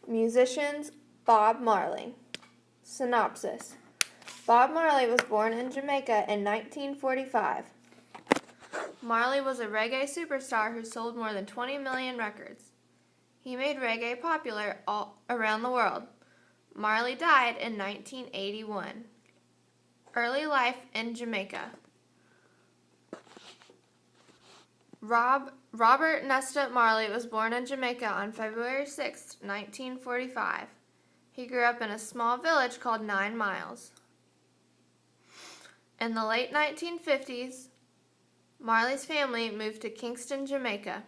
Musicians, Bob Marley. Synopsis. Bob Marley was born in Jamaica in 1945. Marley was a reggae superstar who sold more than 20 million records. He made reggae popular all around the world. Marley died in 1981. Early life in Jamaica. Robert Nesta Marley was born in Jamaica on February 6, 1945. He grew up in a small village called 9 Miles. In the late 1950s, Marley's family moved to Kingston, Jamaica.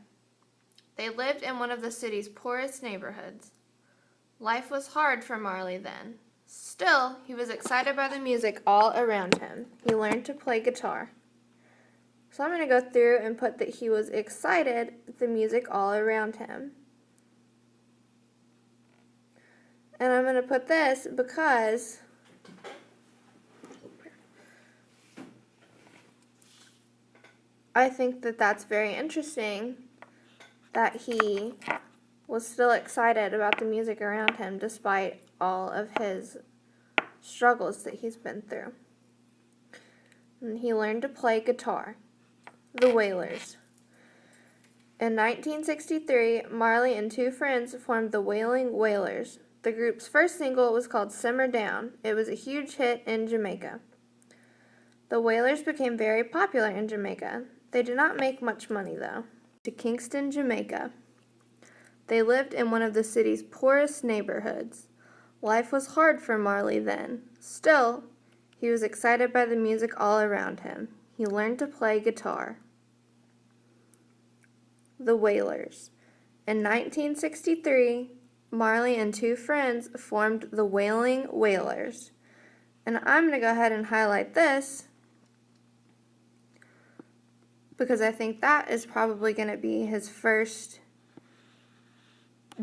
They lived in one of the city's poorest neighborhoods. Life was hard for Marley then. Still, he was excited by the music all around him. He learned to play guitar. So I'm going to go through and put that he was excited with the music all around him. And I'm going to put this because I think that that's very interesting that he was still excited about the music around him despite all of his struggles that he's been through. And he learned to play guitar. The Wailers. In 1963, Marley and 2 friends formed the Wailing Wailers. The group's first single was called Simmer Down. It was a huge hit in Jamaica. The Wailers became very popular in Jamaica. They did not make much money, though. To Kingston, Jamaica. They lived in one of the city's poorest neighborhoods. Life was hard for Marley then. Still, he was excited by the music all around him. He learned to play guitar. The Wailers. In 1963, Marley and 2 friends formed the Wailing Wailers. And I'm going to go ahead and highlight this because I think that is probably going to be his first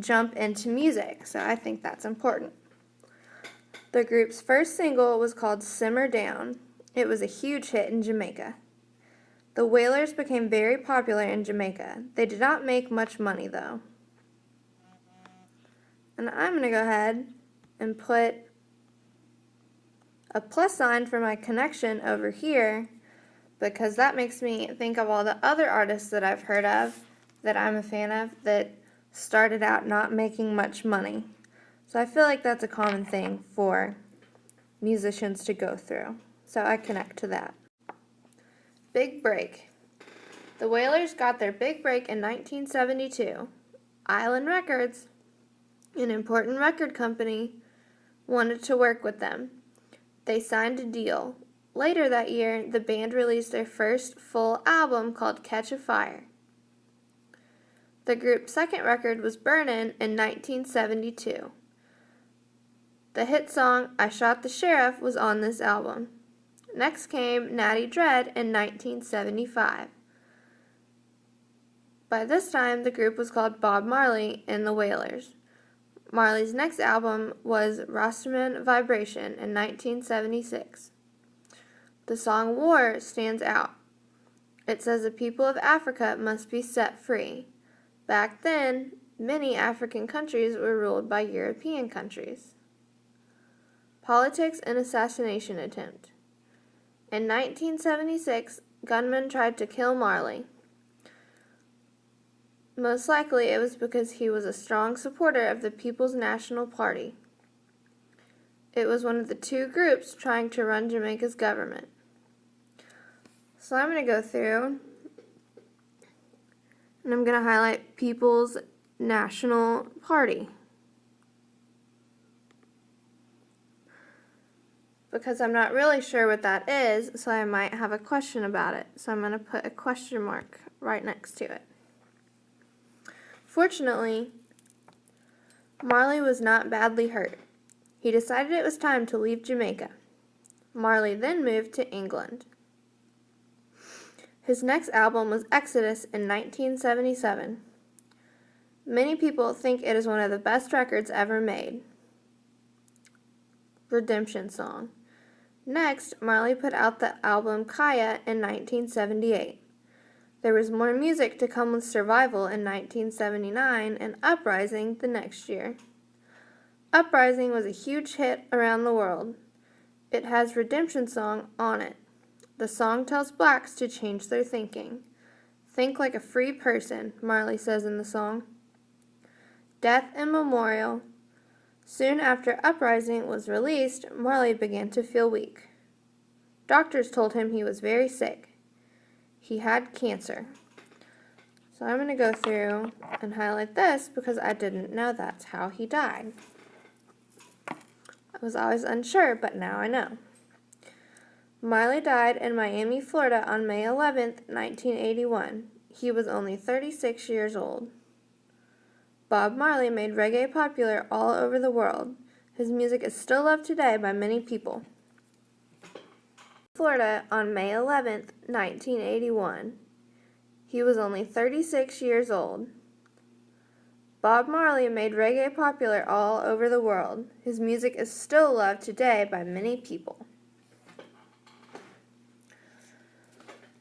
jump into music. So I think that's important. The group's first single was called Simmer Down. It was a huge hit in Jamaica. The Wailers became very popular in Jamaica. They did not make much money, though. And I'm going to go ahead and put a plus sign for my connection over here because that makes me think of all the other artists that I've heard of that I'm a fan of that started out not making much money. So I feel like that's a common thing for musicians to go through. So I connect to that. Big break. The Wailers got their big break in 1972. Island Records, an important record company, wanted to work with them. They signed a deal. Later that year, the band released their first full album called Catch a Fire. The group's second record was Burnin' in 1972. The hit song I Shot the Sheriff was on this album. Next came Natty Dread in 1975. By this time, the group was called Bob Marley and the Wailers. Marley's next album was Rastaman Vibration in 1976. The song War stands out. It says the people of Africa must be set free. Back then, many African countries were ruled by European countries. Politics and assassination attempt. In 1976, gunmen tried to kill Marley. Most likely it was because he was a strong supporter of the People's National Party. It was one of the 2 groups trying to run Jamaica's government. So I'm going to go through and I'm going to highlight People's National Party, because I'm not really sure what that is, so I might have a question about it. So I'm going to put a question mark right next to it. Fortunately, Marley was not badly hurt. He decided it was time to leave Jamaica. Marley then moved to England. His next album was Exodus in 1977. Many people think it is one of the best records ever made. Redemption Song. Next, Marley put out the album Kaya in 1978. There was more music to come with Survival in 1979 and Uprising the next year. Uprising was a huge hit around the world. It has Redemption Song on it. The song tells blacks to change their thinking. Think like a free person, Marley says in the song. Death and Memorial. Soon after Uprising was released, Marley began to feel weak. Doctors told him he was very sick. He had cancer. So I'm going to go through and highlight this because I didn't know that's how he died. I was always unsure, but now I know. Marley died in Miami, Florida on May 11th, 1981. He was only 36 years old. Bob Marley made reggae popular all over the world. His music is still loved today by many people. Florida on May 11th, 1981. He was only 36 years old. Bob Marley made reggae popular all over the world. His music is still loved today by many people.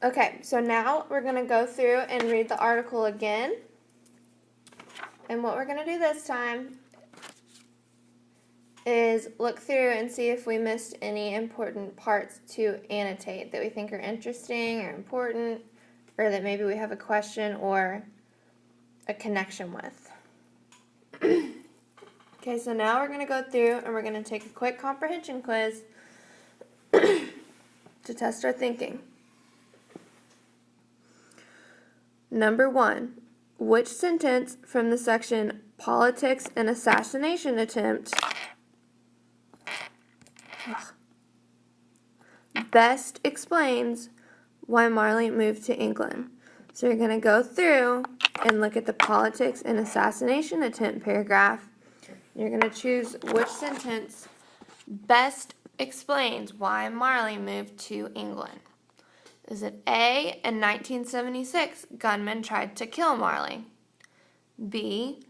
Okay, so now we're going to go through and read the article again. And what we're going to do this time is look through and see if we missed any important parts to annotate that we think are interesting or important, or that maybe we have a question or a connection with. Okay, so now we're going to go through and we're going to take a quick comprehension quiz to test our thinking. Number 1. Which sentence from the section Politics and Assassination Attempt best explains why Marley moved to England? So you're going to go through and look at the Politics and Assassination Attempt paragraph. You're going to choose which sentence best explains why Marley moved to England. Is it A, in 1976, gunmen tried to kill Marley? B,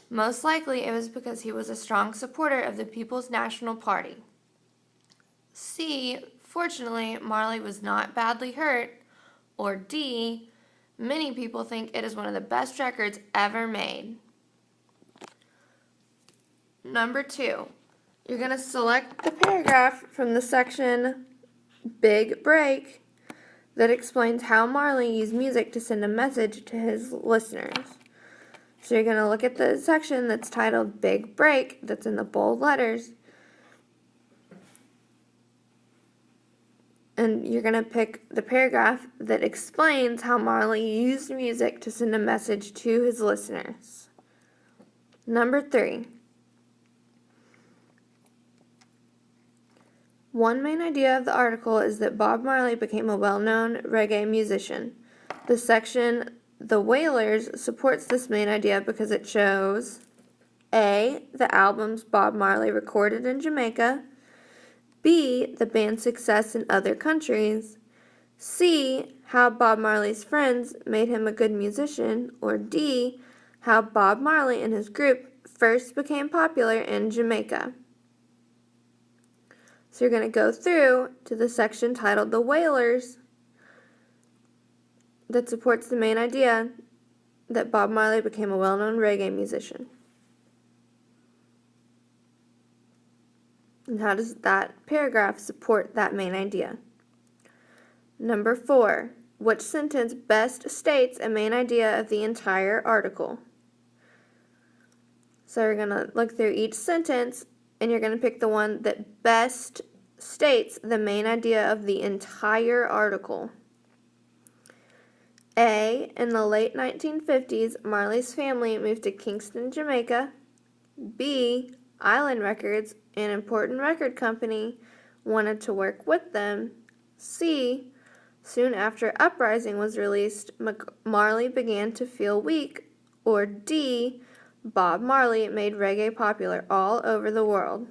most likely it was because he was a strong supporter of the People's National Party. C, fortunately, Marley was not badly hurt. Or D, many people think it is one of the best records ever made. Number 2, you're going to select the paragraph from the section Big Break that explains how Marley used music to send a message to his listeners. So you're going to look at the section that's titled Big Break, that's in the bold letters, and you're going to pick the paragraph that explains how Marley used music to send a message to his listeners. Number 3. One main idea of the article is that Bob Marley became a well-known reggae musician. The section The Wailers supports this main idea because it shows A, the albums Bob Marley recorded in Jamaica, B, the band's success in other countries, C, how Bob Marley's friends made him a good musician, or D, how Bob Marley and his group first became popular in Jamaica. So you're going to go through to the section titled The Wailers that supports the main idea that Bob Marley became a well-known reggae musician. And how does that paragraph support that main idea? Number 4. Which sentence best states a main idea of the entire article? So you're going to look through each sentence and you're going to pick the one that best states the main idea of the entire article. A, in the late 1950s, Marley's family moved to Kingston, Jamaica. B, Island Records, an important record company, wanted to work with them. C, soon after Uprising was released, Marley began to feel weak. Or D, Bob Marley made reggae popular all over the world.